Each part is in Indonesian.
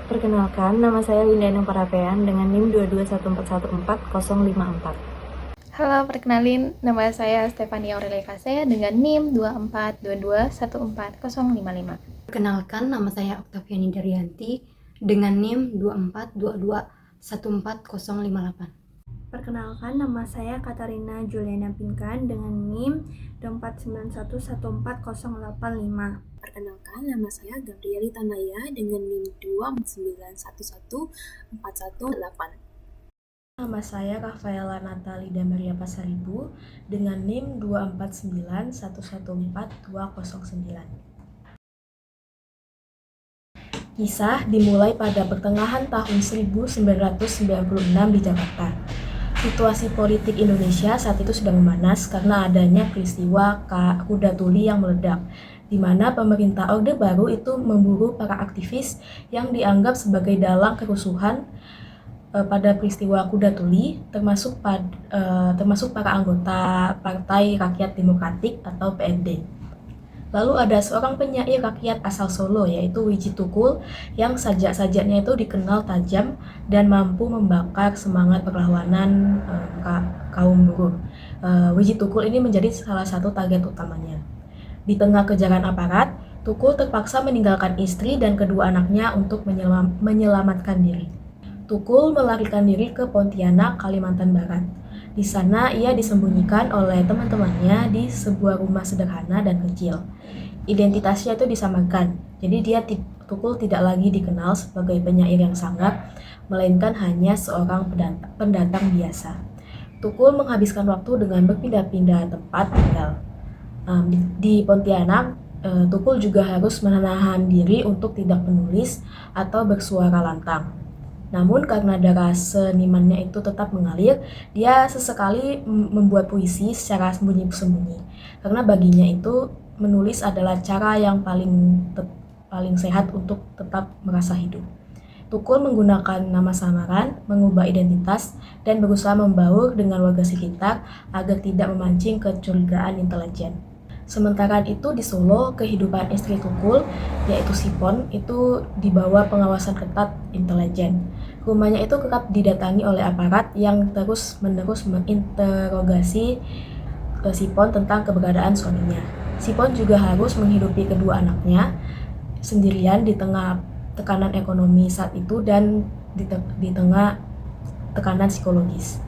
Perkenalkan, nama saya Winda Enung Parapean dengan NIM 221414054. Halo, perkenalin, nama saya Stefania Aurelia Kasea dengan NIM 2422144055. Perkenalkan, nama saya Oktaviani Daryanti dengan NIM 2422144058. Perkenalkan, nama saya Katarina Juliana Pinkan dengan NIM 2491144085. Perkenalkan, nama saya Gabrieli Tanaya dengan NIM 2911418. Nama saya Rafaela Natali Damaria Pasaribu dengan NIM 249114209. Kisah dimulai pada pertengahan tahun 1996 di Jakarta. Situasi politik Indonesia saat itu sedang memanas karena adanya peristiwa Kuda Tuli yang meledak, di mana pemerintah Orde Baru itu memburu para aktivis yang dianggap sebagai dalang kerusuhan pada peristiwa Kuda Tuli, termasuk para anggota Partai Rakyat Demokratik atau PRD. Lalu ada seorang penyair rakyat asal Solo, yaitu Wiji Tukul, yang sajak-sajaknya itu dikenal tajam dan mampu membakar semangat perlawanan kaum buruh. Wiji Tukul ini menjadi salah satu target utamanya. Di tengah kejaran aparat, Tukul terpaksa meninggalkan istri dan kedua anaknya untuk menyelamatkan diri. Tukul melarikan diri ke Pontianak, Kalimantan Barat. Di sana ia disembunyikan oleh teman-temannya di sebuah rumah sederhana dan kecil. Identitasnya itu disamarkan, jadi Tukul tidak lagi dikenal sebagai penyair yang sangar, melainkan hanya seorang pendatang biasa. Tukul menghabiskan waktu dengan berpindah-pindah tempat tinggal. Di Pontianak, Tukul juga harus menahan diri untuk tidak menulis atau bersuara lantang. Namun karena darah senimannya itu tetap mengalir, dia sesekali membuat puisi secara sembunyi-sembunyi. Karena baginya itu menulis adalah cara yang paling sehat untuk tetap merasa hidup. Tukul menggunakan nama samaran, mengubah identitas, dan berusaha membaur dengan warga sekitar agar tidak memancing kecurigaan intelijen. Sementara itu di Solo, kehidupan istri Tukul, yaitu Sipon, itu di bawah pengawasan ketat intelijen. Rumahnya itu kerap didatangi oleh aparat yang terus-menerus menginterogasi Sipon tentang keberadaan suaminya. Sipon juga harus menghidupi kedua anaknya sendirian di tengah tekanan ekonomi saat itu dan di tengah tekanan psikologis.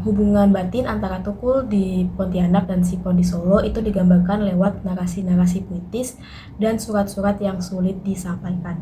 Hubungan batin antara Tukul di Pontianak dan Sipon di Solo itu digambarkan lewat narasi-narasi puitis dan surat-surat yang sulit disampaikan.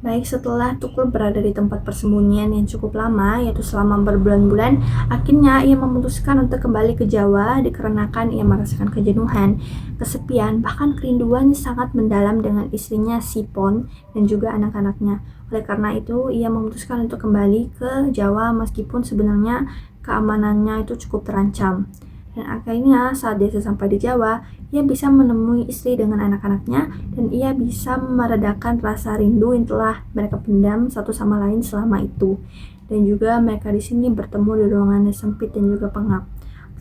Baik, setelah Tukul berada di tempat persembunyian yang cukup lama, yaitu selama berbulan-bulan, akhirnya ia memutuskan untuk kembali ke Jawa dikarenakan ia merasakan kejenuhan, kesepian, bahkan kerinduan sangat mendalam dengan istrinya Sipon dan juga anak-anaknya. Oleh karena itu, ia memutuskan untuk kembali ke Jawa meskipun sebenarnya keamanannya itu cukup terancam. Dan akhirnya saat dia sampai di Jawa, ia bisa menemui istri dengan anak-anaknya dan ia bisa meredakan rasa rindu yang telah mereka pendam satu sama lain selama itu. Dan juga mereka di sini bertemu di ruangan yang sempit dan juga pengap.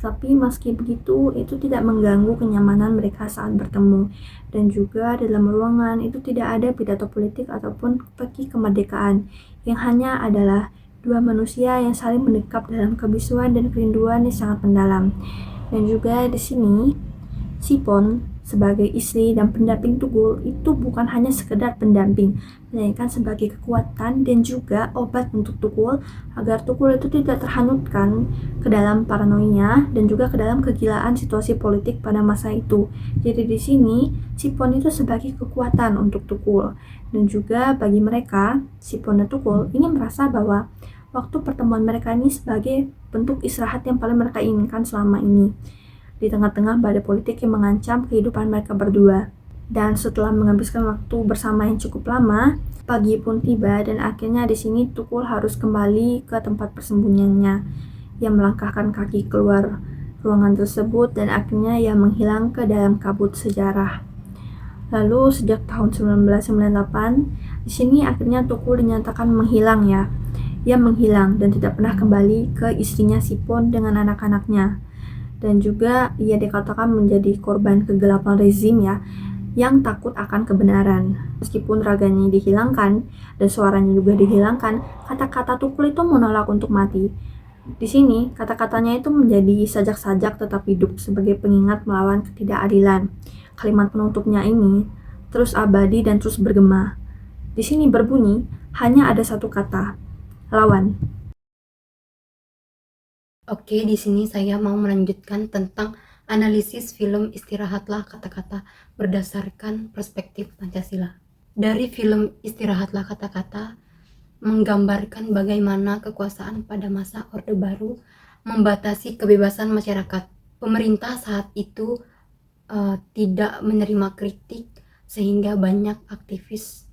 Tapi meski begitu, itu tidak mengganggu kenyamanan mereka saat bertemu. Dan juga dalam ruangan itu tidak ada pidato politik ataupun peki kemerdekaan, yang hanya adalah dua manusia yang saling mendekap dalam kebisuan dan kerinduan yang sangat mendalam. Dan juga di sini, Sipon sebagai istri dan pendamping Tukul itu bukan hanya sekedar pendamping, melainkan sebagai kekuatan dan juga obat untuk Tukul agar Tukul itu tidak terhanyutkan ke dalam paranoia dan juga ke dalam kegilaan situasi politik pada masa itu. Jadi di sini, Sipon itu sebagai kekuatan untuk Tukul. Dan juga bagi mereka, Sipon dan Tukul ini merasa bahwa waktu pertemuan mereka ini sebagai bentuk istirahat yang paling mereka inginkan selama ini di tengah-tengah badai politik yang mengancam kehidupan mereka berdua. Dan setelah menghabiskan waktu bersama yang cukup lama, pagi pun tiba dan akhirnya di sini Tukul harus kembali ke tempat persembunyiannya. Ia melangkahkan kaki keluar ruangan tersebut dan akhirnya ia menghilang ke dalam kabut sejarah. Lalu sejak tahun 1998, di sini akhirnya Tukul dinyatakan menghilang ya. Ia menghilang dan tidak pernah kembali ke istrinya Sipon dengan anak-anaknya. Dan juga ia dikatakan menjadi korban kegelapan rezim ya. yang takut akan kebenaran. Meskipun raganya dihilangkan dan suaranya juga dihilangkan, kata-kata Tukul itu menolak untuk mati. Di sini, kata-katanya itu menjadi sajak-sajak tetap hidup sebagai pengingat melawan ketidakadilan. Kalimat penutupnya ini terus abadi dan terus bergema. Di sini berbunyi, hanya ada satu kata, lawan. Oke, di sini saya mau melanjutkan tentang analisis film Istirahatlah Kata-Kata berdasarkan perspektif Pancasila. Dari film Istirahatlah Kata-Kata menggambarkan bagaimana kekuasaan pada masa Orde Baru membatasi kebebasan masyarakat. Pemerintah saat itu tidak menerima kritik sehingga banyak aktivis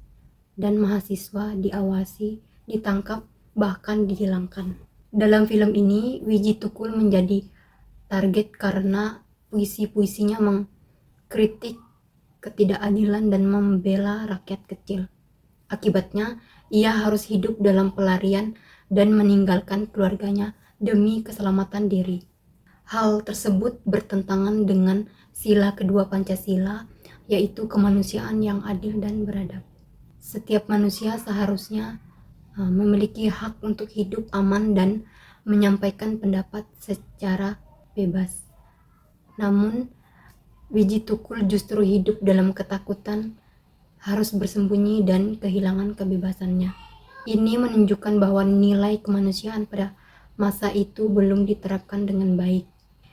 dan mahasiswa diawasi, ditangkap, bahkan dihilangkan. Dalam film ini, Wiji Tukul menjadi target karena puisi-puisinya mengkritik ketidakadilan dan membela rakyat kecil. Akibatnya, ia harus hidup dalam pelarian dan meninggalkan keluarganya demi keselamatan diri. Hal tersebut bertentangan dengan sila kedua Pancasila, yaitu kemanusiaan yang adil dan beradab. Setiap manusia seharusnya memiliki hak untuk hidup aman dan menyampaikan pendapat secara bebas. Namun, Wiji Tukul justru hidup dalam ketakutan, harus bersembunyi dan kehilangan kebebasannya. Ini menunjukkan bahwa nilai kemanusiaan pada masa itu belum diterapkan dengan baik.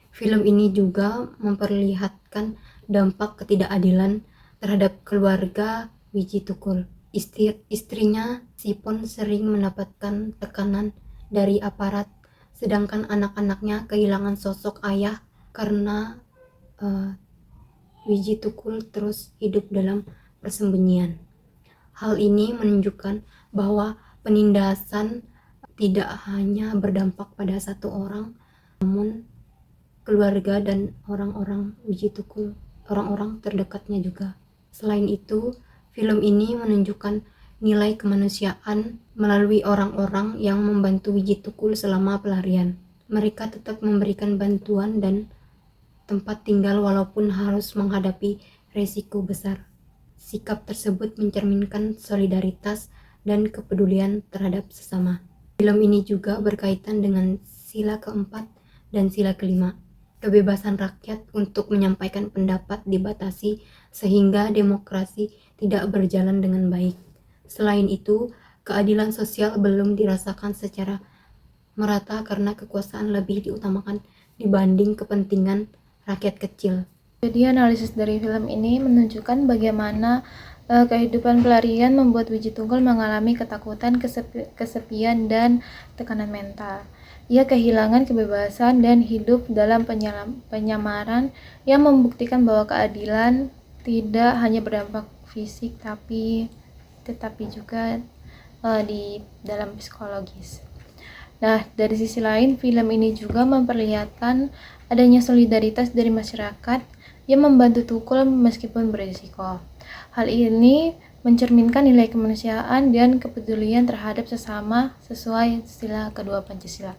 Film ini juga memperlihatkan dampak ketidakadilan terhadap keluarga Wiji Tukul. Istrinya Sipon sering mendapatkan tekanan dari aparat, sedangkan anak-anaknya kehilangan sosok ayah karena Wiji Tukul terus hidup dalam persembunyian. Hal ini menunjukkan bahwa penindasan tidak hanya berdampak pada satu orang, namun keluarga dan orang-orang Wiji Tukul, orang-orang terdekatnya juga. Selain itu, film ini menunjukkan nilai kemanusiaan melalui orang-orang yang membantu Wiji Tukul selama pelarian. Mereka tetap memberikan bantuan dan tempat tinggal walaupun harus menghadapi resiko besar. Sikap tersebut mencerminkan solidaritas dan kepedulian terhadap sesama. Film ini juga berkaitan dengan sila keempat dan sila kelima. Kebebasan rakyat untuk menyampaikan pendapat dibatasi sehingga demokrasi tidak berjalan dengan baik. Selain itu, keadilan sosial belum dirasakan secara merata karena kekuasaan lebih diutamakan dibanding kepentingan rakyat kecil. Jadi analisis dari film ini menunjukkan bagaimana kehidupan pelarian membuat Wiji Tukul mengalami ketakutan, kesepian, dan tekanan mental. Ia kehilangan kebebasan dan hidup dalam penyamaran yang membuktikan bahwa keadilan tidak hanya berdampak fisik tetapi juga di dalam psikologis. Nah, dari sisi lain, film ini juga memperlihatkan adanya solidaritas dari masyarakat yang membantu Tukul meskipun berisiko. Hal ini mencerminkan nilai kemanusiaan dan kepedulian terhadap sesama sesuai sila kedua Pancasila.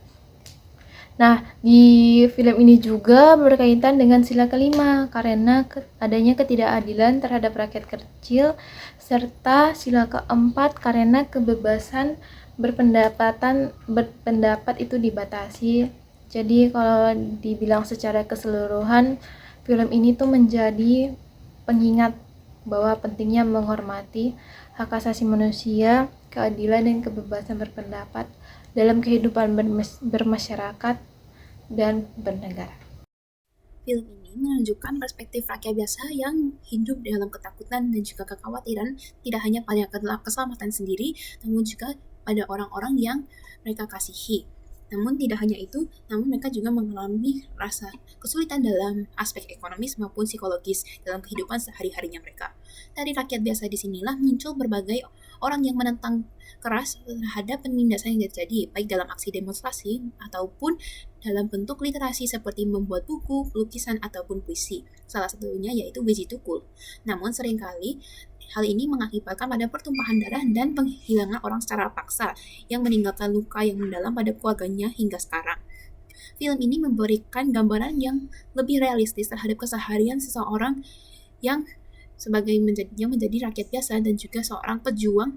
Nah, di film ini juga berkaitan dengan sila kelima karena adanya ketidakadilan terhadap rakyat kecil, serta sila keempat karena kebebasan berpendapat itu dibatasi. Jadi kalau dibilang secara keseluruhan, film ini tuh menjadi pengingat bahwa pentingnya menghormati hak asasi manusia, keadilan dan kebebasan berpendapat dalam kehidupan bermasyarakat dan bernegara. Film ini menunjukkan perspektif rakyat biasa yang hidup dalam ketakutan dan juga kekhawatiran, tidak hanya pada keselamatan sendiri, namun juga pada orang-orang yang mereka kasihi. Namun tidak hanya itu, namun mereka juga mengalami rasa kesulitan dalam aspek ekonomis maupun psikologis dalam kehidupan sehari-harinya mereka. Dari rakyat biasa disinilah muncul berbagai orang yang menentang keras terhadap penindasan yang terjadi, baik dalam aksi demonstrasi ataupun dalam bentuk literasi seperti membuat buku, lukisan, ataupun puisi. Salah satunya yaitu Wiji Tukul. Namun seringkali hal ini mengakibatkan pada pertumpahan darah dan penghilangan orang secara paksa yang meninggalkan luka yang mendalam pada keluarganya hingga sekarang. Film ini memberikan gambaran yang lebih realistis terhadap keseharian seseorang yang yang menjadi rakyat biasa dan juga seorang pejuang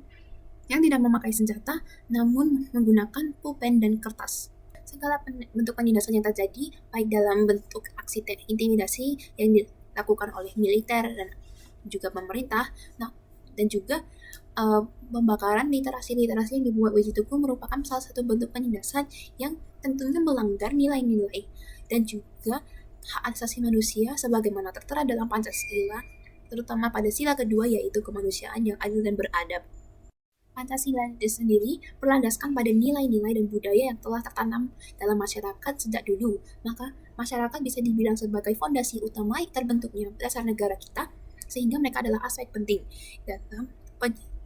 yang tidak memakai senjata namun menggunakan pulpen dan kertas. Segala bentuk penindasan yang terjadi, baik dalam bentuk aksi intimidasi yang dilakukan oleh militer dan juga pemerintah, dan juga pembakaran literasi-literasi yang dibuat Wiji Tuku merupakan salah satu bentuk penindasan yang tentunya melanggar nilai-nilai dan juga hak asasi manusia sebagaimana tertera dalam Pancasila, terutama pada sila kedua yaitu kemanusiaan yang adil dan beradab. Pancasila itu sendiri berlandaskan pada nilai-nilai dan budaya yang telah tertanam dalam masyarakat sejak dulu. Maka masyarakat bisa dibilang sebagai fondasi utama terbentuknya dasar negara kita, sehingga mereka adalah aspek penting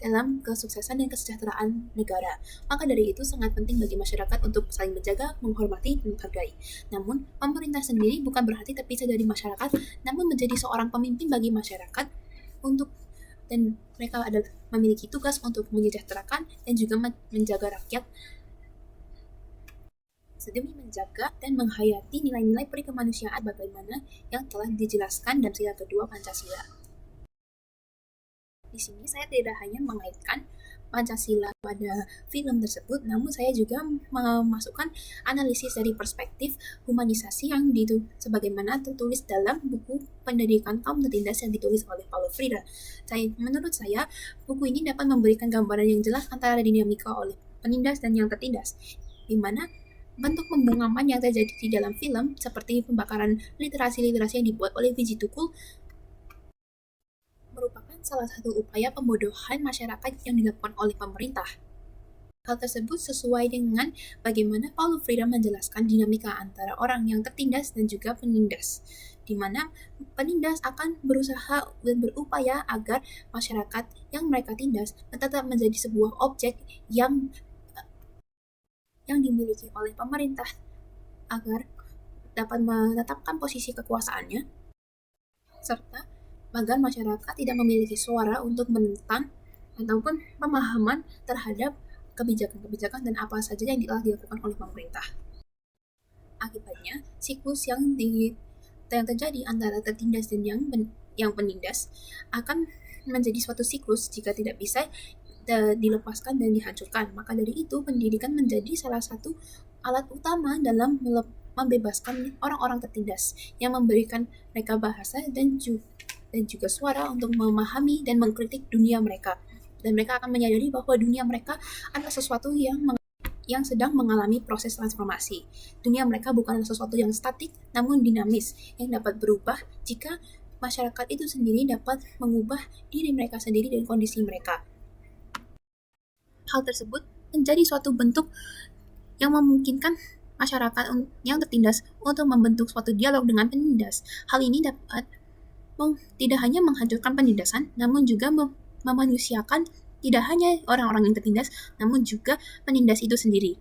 dalam kesuksesan dan kesejahteraan negara. Maka dari itu sangat penting bagi masyarakat untuk saling menjaga, menghormati, dan menghargai. Namun, pemerintah sendiri bukan berarti terpisah dari masyarakat, namun menjadi seorang pemimpin bagi masyarakat dan mereka adalah memiliki tugas untuk menyejahterakan dan juga menjaga rakyat demi menjaga dan menghayati nilai-nilai perikemanusiaan bagaimana yang telah dijelaskan dalam sila kedua Pancasila. Di sini saya tidak hanya mengaitkan Pancasila pada film tersebut, namun saya juga memasukkan analisis dari perspektif humanisasi yang sebagaimana tertulis dalam buku Pendidikan Kaum Tertindas yang ditulis oleh Paulo Freire. Menurut saya, buku ini dapat memberikan gambaran yang jelas antara dinamika oleh penindas dan yang tertindas, di mana bentuk pembungkaman yang terjadi di dalam film seperti pembakaran literasi-literasi yang dibuat oleh Wiji Tukul merupakan salah satu upaya pembodohan masyarakat yang dilakukan oleh pemerintah. Hal tersebut sesuai dengan bagaimana Paulo Freire menjelaskan dinamika antara orang yang tertindas dan juga penindas, di mana penindas akan berusaha dan berupaya agar masyarakat yang mereka tindas tetap menjadi sebuah objek yang dimiliki oleh pemerintah agar dapat menetapkan posisi kekuasaannya, serta agar masyarakat tidak memiliki suara untuk menentang ataupun pemahaman terhadap kebijakan-kebijakan dan apa saja yang telah dilakukan oleh pemerintah. Akibatnya, siklus yang terjadi antara tertindas dan yang penindas akan menjadi suatu siklus jika tidak bisa dilepaskan dan dihancurkan. Maka dari itu, pendidikan menjadi salah satu alat utama dalam membebaskan orang-orang tertindas yang memberikan mereka bahasa dan juga suara untuk memahami dan mengkritik dunia mereka. Dan mereka akan menyadari bahwa dunia mereka adalah sesuatu yang sedang mengalami proses transformasi. Dunia mereka bukan sesuatu yang statik, namun dinamis, yang dapat berubah jika masyarakat itu sendiri dapat mengubah diri mereka sendiri dan kondisi mereka. Hal tersebut menjadi suatu bentuk yang memungkinkan masyarakat yang tertindas untuk membentuk suatu dialog dengan penindas. Hal ini dapat tidak hanya menghancurkan penindasan, namun juga memanusiakan tidak hanya orang-orang yang tertindas, namun juga penindas itu sendiri.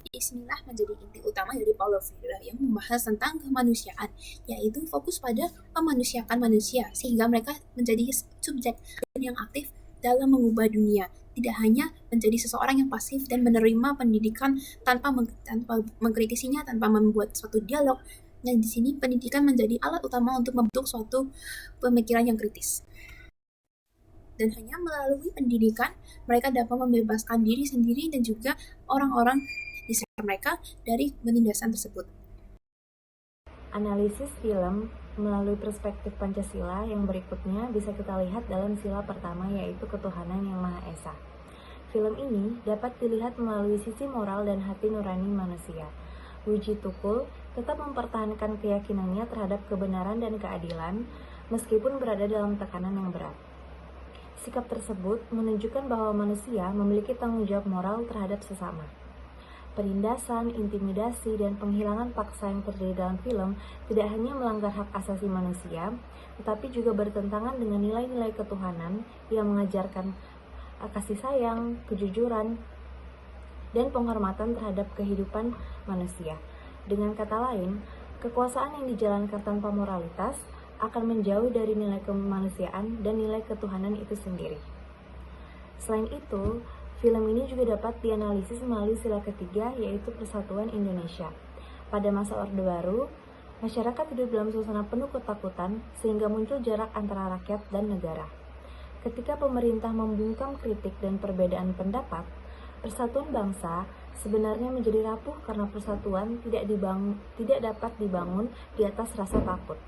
Inilah menjadi inti utama dari Paulo Freire yang membahas tentang kemanusiaan, yaitu fokus pada memanusiakan manusia, sehingga mereka menjadi subjek yang aktif dalam mengubah dunia, tidak hanya menjadi seseorang yang pasif dan menerima pendidikan tanpa mengkritisinya, tanpa membuat suatu dialog. Dan di sini pendidikan menjadi alat utama untuk membentuk suatu pemikiran yang kritis. Dan hanya melalui pendidikan, mereka dapat membebaskan diri sendiri dan juga orang-orang di sekitar mereka dari penindasan tersebut. Analisis film melalui perspektif Pancasila yang berikutnya bisa kita lihat dalam sila pertama, yaitu ketuhanan yang Maha Esa. Film ini dapat dilihat melalui sisi moral dan hati nurani manusia. Wiji Tukul tetap mempertahankan keyakinannya terhadap kebenaran dan keadilan meskipun berada dalam tekanan yang berat. Sikap tersebut menunjukkan bahwa manusia memiliki tanggung jawab moral terhadap sesama. Penindasan, intimidasi, dan penghilangan paksa yang terjadi dalam film tidak hanya melanggar hak asasi manusia, tetapi juga bertentangan dengan nilai-nilai ketuhanan yang mengajarkan kasih sayang, kejujuran, dan penghormatan terhadap kehidupan manusia. Dengan kata lain, kekuasaan yang dijalankan tanpa moralitas akan menjauh dari nilai kemanusiaan dan nilai ketuhanan itu sendiri. Selain itu, film ini juga dapat dianalisis melalui sila ketiga, yaitu Persatuan Indonesia. Pada masa Orde Baru, Masyarakat hidup dalam suasana penuh ketakutan sehingga muncul jarak antara rakyat dan negara. Ketika pemerintah membungkam kritik dan perbedaan pendapat, persatuan bangsa sebenarnya menjadi rapuh karena persatuan tidak dapat dibangun di atas rasa takut.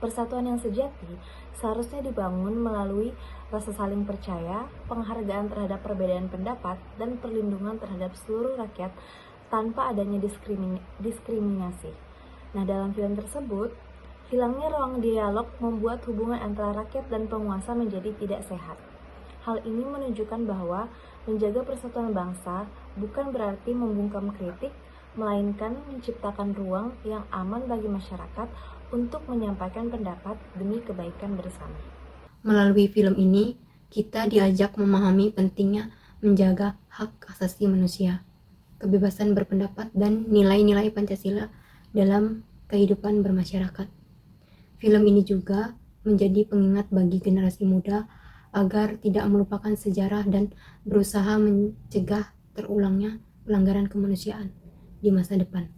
Persatuan yang sejati seharusnya dibangun melalui rasa saling percaya, penghargaan terhadap perbedaan pendapat, dan perlindungan terhadap seluruh rakyat tanpa adanya diskriminasi. Nah, dalam film tersebut, hilangnya ruang dialog membuat hubungan antara rakyat dan penguasa menjadi tidak sehat. Hal ini menunjukkan bahwa menjaga persatuan bangsa bukan berarti membungkam kritik, melainkan menciptakan ruang yang aman bagi masyarakat untuk menyampaikan pendapat demi kebaikan bersama. Melalui film ini, kita diajak memahami pentingnya menjaga hak asasi manusia, kebebasan berpendapat, dan nilai-nilai Pancasila dalam kehidupan bermasyarakat. Film ini juga menjadi pengingat bagi generasi muda agar tidak melupakan sejarah dan berusaha mencegah terulangnya pelanggaran kemanusiaan di masa depan.